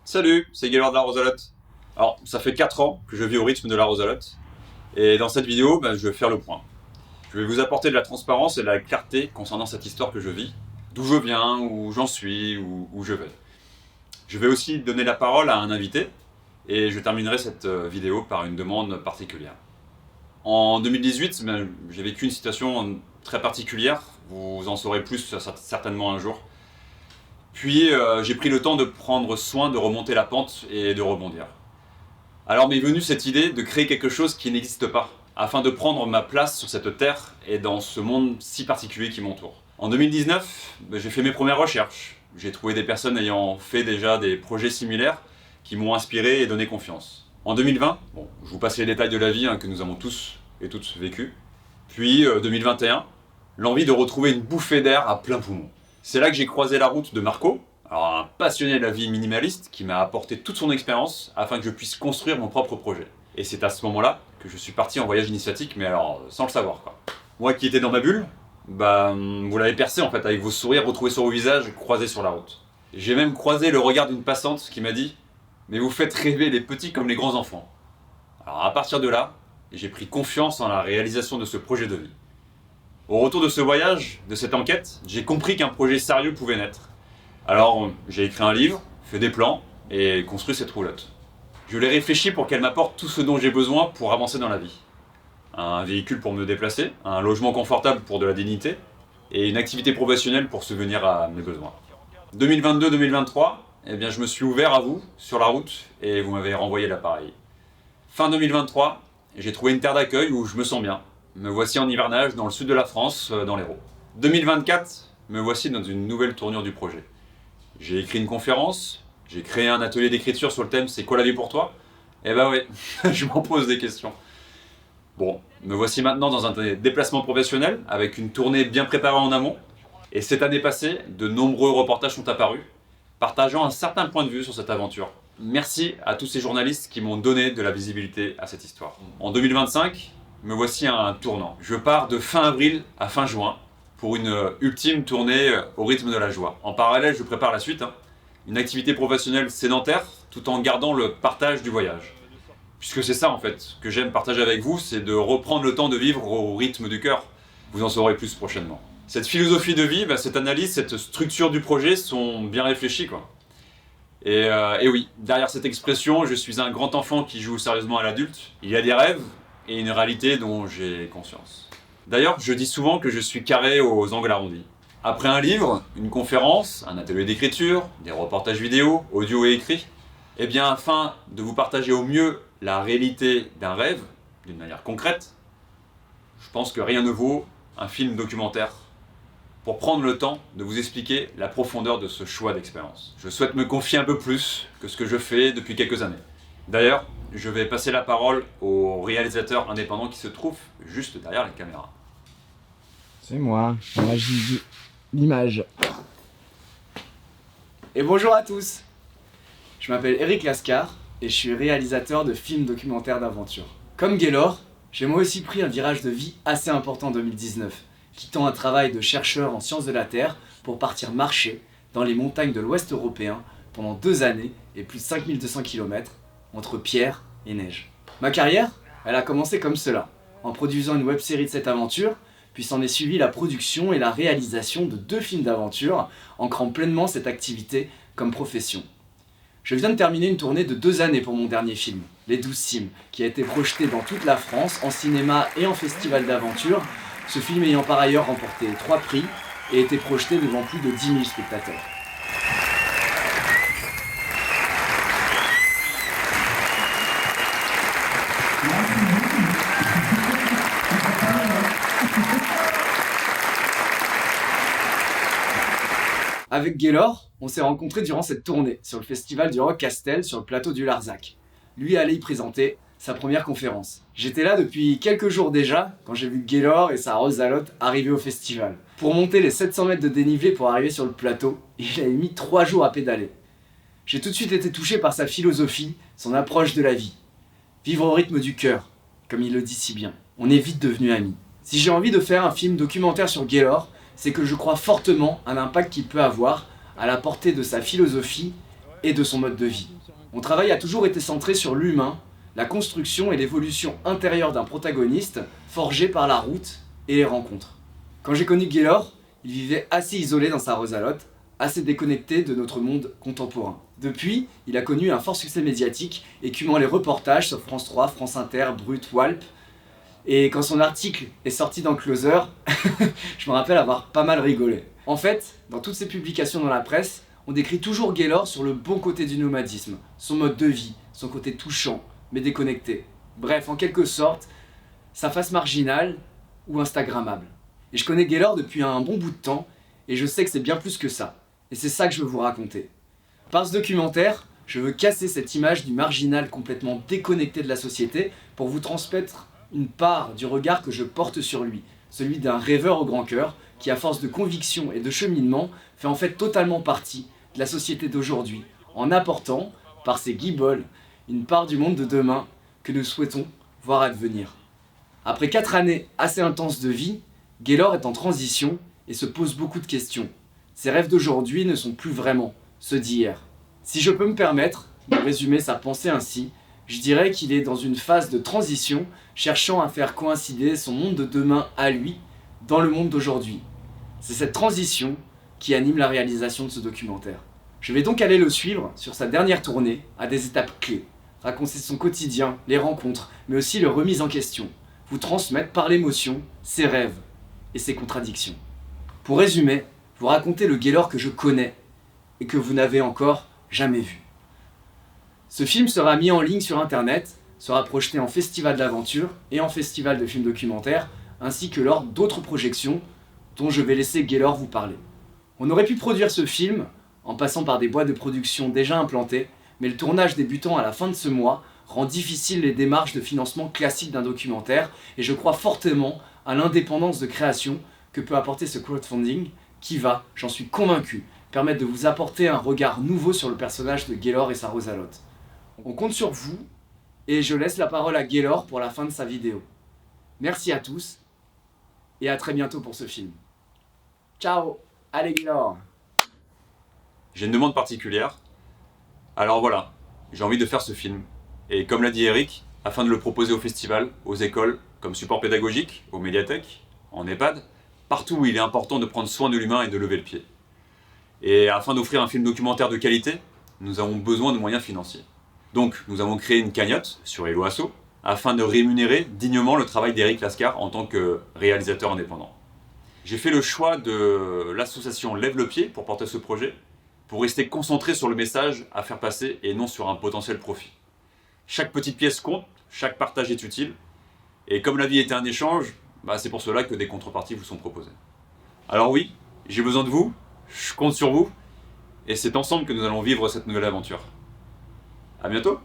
Salut, c'est Gaylord de la Rosalotte. Alors, ça fait 4 ans que je vis au rythme de la Rosalotte, et dans cette vidéo, je vais faire le point. Je vais vous apporter de la transparence et de la clarté concernant cette histoire que je vis, d'où je viens, où j'en suis, où je vais. Je vais aussi donner la parole à un invité, et je terminerai cette vidéo par une demande particulière. En 2018, j'ai vécu une situation très particulière, vous en saurez plus certainement un jour. Puis j'ai pris le temps de prendre soin de remonter la pente et de rebondir. Alors m'est venue cette idée de créer quelque chose qui n'existe pas, afin de prendre ma place sur cette terre et dans ce monde si particulier qui m'entoure. En 2019, j'ai fait mes premières recherches. J'ai trouvé des personnes ayant fait déjà des projets similaires qui m'ont inspiré et donné confiance. En 2020, je vous passe les détails de la vie que nous avons tous et toutes vécu. Puis 2021, l'envie de retrouver une bouffée d'air à plein poumon. C'est là que j'ai croisé la route de Marco, alors un passionné de la vie minimaliste qui m'a apporté toute son expérience afin que je puisse construire mon propre projet. Et c'est à ce moment-là que je suis parti en voyage initiatique, mais alors sans le savoir quoi. Moi qui étais dans ma bulle, vous l'avez percé en fait avec vos sourires retrouvés sur vos visages croisés sur la route. J'ai même croisé le regard d'une passante qui m'a dit « Mais vous faites rêver les petits comme les grands enfants ». Alors à partir de là, j'ai pris confiance en la réalisation de ce projet de vie. Au retour de ce voyage, de cette enquête, j'ai compris qu'un projet sérieux pouvait naître. Alors j'ai écrit un livre, fait des plans et construit cette roulotte. Je l'ai réfléchi pour qu'elle m'apporte tout ce dont j'ai besoin pour avancer dans la vie. Un véhicule pour me déplacer, un logement confortable pour de la dignité et une activité professionnelle pour subvenir à mes besoins. 2022-2023, je me suis ouvert à vous sur la route et vous m'avez renvoyé l'appareil. Fin 2023, j'ai trouvé une terre d'accueil où je me sens bien. Me voici en hivernage dans le sud de la France, dans l'Hérault. 2024, me voici dans une nouvelle tournure du projet. J'ai écrit une conférence, j'ai créé un atelier d'écriture sur le thème « C'est quoi la vie pour toi ?» Eh ben ouais, je m'en pose des questions. Bon, me voici maintenant dans un déplacement professionnel, avec une tournée bien préparée en amont. Et cette année passée, de nombreux reportages sont apparus, partageant un certain point de vue sur cette aventure. Merci à tous ces journalistes qui m'ont donné de la visibilité à cette histoire. En 2025, me voici à un tournant. Je pars de fin avril à fin juin pour une ultime tournée au rythme de la joie. En parallèle, je prépare la suite, une activité professionnelle sédentaire tout en gardant le partage du voyage. Puisque c'est ça en fait que j'aime partager avec vous, c'est de reprendre le temps de vivre au rythme du cœur. Vous en saurez plus prochainement. Cette philosophie de vie, cette analyse, cette structure du projet sont bien réfléchies quoi. Et oui, derrière cette expression, je suis un grand enfant qui joue sérieusement à l'adulte. Il y a des rêves et une réalité dont j'ai conscience. D'ailleurs, je dis souvent que je suis carré aux angles arrondis. Après un livre, une conférence, un atelier d'écriture, des reportages vidéo, audio et écrits, afin de vous partager au mieux la réalité d'un rêve, d'une manière concrète, je pense que rien ne vaut un film documentaire pour prendre le temps de vous expliquer la profondeur de ce choix d'expérience. Je souhaite me confier un peu plus que ce que je fais depuis quelques années. D'ailleurs, je vais passer la parole au réalisateur indépendant qui se trouve juste derrière la caméra. C'est moi, la magie de l'image. Et bonjour à tous. Je m'appelle Eric Lascar et je suis réalisateur de films documentaires d'aventure. Comme Gaylord, j'ai moi aussi pris un virage de vie assez important en 2019, quittant un travail de chercheur en sciences de la Terre pour partir marcher dans les montagnes de l'Ouest européen pendant 2 années et plus de 5200 km entre pierre et neige. Ma carrière, elle a commencé comme cela, en produisant une web-série de cette aventure, puis s'en est suivi la production et la réalisation de 2 films d'aventure, ancrant pleinement cette activité comme profession. Je viens de terminer une tournée de 2 années pour mon dernier film, Les 12 Cimes, qui a été projeté dans toute la France, en cinéma et en festival d'aventure, ce film ayant par ailleurs remporté 3 prix et été projeté devant plus de 10 000 spectateurs. Avec Gaylord, on s'est rencontrés durant cette tournée sur le festival du Rock Castel sur le plateau du Larzac. Lui allait y présenter sa première conférence. J'étais là depuis quelques jours déjà quand j'ai vu Gaylord et sa Rosalotte arriver au festival. Pour monter les 700 mètres de dénivelé pour arriver sur le plateau, il a mis 3 jours à pédaler. J'ai tout de suite été touché par sa philosophie, son approche de la vie. Vivre au rythme du cœur, comme il le dit si bien. On est vite devenus amis. Si j'ai envie de faire un film documentaire sur Gaylord, c'est que je crois fortement à l'impact qu'il peut avoir, à la portée de sa philosophie et de son mode de vie. Mon travail a toujours été centré sur l'humain, la construction et l'évolution intérieure d'un protagoniste forgé par la route et les rencontres. Quand j'ai connu Gaylor, il vivait assez isolé dans sa Rosalotte, assez déconnecté de notre monde contemporain. Depuis, il a connu un fort succès médiatique, écumant les reportages sur France 3, France Inter, Brut, Walp. Et quand son article est sorti dans Closer, je me rappelle avoir pas mal rigolé. En fait, dans toutes ses publications dans la presse, on décrit toujours Gaylor sur le bon côté du nomadisme, son mode de vie, son côté touchant, mais déconnecté. Bref, en quelque sorte, sa face marginale ou instagrammable. Et je connais Gaylor depuis un bon bout de temps, et je sais que c'est bien plus que ça. Et c'est ça que je veux vous raconter. Par ce documentaire, je veux casser cette image du marginal complètement déconnecté de la société pour vous transmettre une part du regard que je porte sur lui, celui d'un rêveur au grand cœur qui, à force de conviction et de cheminement, fait en fait totalement partie de la société d'aujourd'hui, en apportant, par ses guibolles, une part du monde de demain que nous souhaitons voir advenir. Après 4 années assez intenses de vie, Gaylor est en transition et se pose beaucoup de questions. Ses rêves d'aujourd'hui ne sont plus vraiment ceux d'hier. Si je peux me permettre de résumer sa pensée ainsi, je dirais qu'il est dans une phase de transition, cherchant à faire coïncider son monde de demain à lui dans le monde d'aujourd'hui. C'est cette transition qui anime la réalisation de ce documentaire. Je vais donc aller le suivre sur sa dernière tournée à des étapes clés, raconter son quotidien, les rencontres, mais aussi le remise en question, vous transmettre par l'émotion ses rêves et ses contradictions. Pour résumer, vous raconter le Gaylor que je connais et que vous n'avez encore jamais vu. Ce film sera mis en ligne sur internet, sera projeté en festival d'aventure et en festival de films documentaires, ainsi que lors d'autres projections dont je vais laisser Gaylor vous parler. On aurait pu produire ce film en passant par des boîtes de production déjà implantées, mais le tournage débutant à la fin de ce mois rend difficile les démarches de financement classiques d'un documentaire, et je crois fortement à l'indépendance de création que peut apporter ce crowdfunding, qui va, j'en suis convaincu, permettre de vous apporter un regard nouveau sur le personnage de Gaylor et sa Rosalotte. On compte sur vous, et je laisse la parole à Gaylor pour la fin de sa vidéo. Merci à tous, et à très bientôt pour ce film. Ciao, allez Gaylor. J'ai une demande particulière. Alors voilà, j'ai envie de faire ce film. Et comme l'a dit Eric, afin de le proposer au festival, aux écoles, comme support pédagogique, aux médiathèques, en EHPAD, partout où il est important de prendre soin de l'humain et de lever le pied. Et afin d'offrir un film documentaire de qualité, nous avons besoin de moyens financiers. Donc nous avons créé une cagnotte sur Hello Asso, afin de rémunérer dignement le travail d'Eric Lascar en tant que réalisateur indépendant. J'ai fait le choix de l'association Lève le Pied pour porter ce projet, pour rester concentré sur le message à faire passer et non sur un potentiel profit. Chaque petite pièce compte, chaque partage est utile, et comme la vie était un échange, c'est pour cela que des contreparties vous sont proposées. Alors oui, j'ai besoin de vous, je compte sur vous, et c'est ensemble que nous allons vivre cette nouvelle aventure. À bientôt!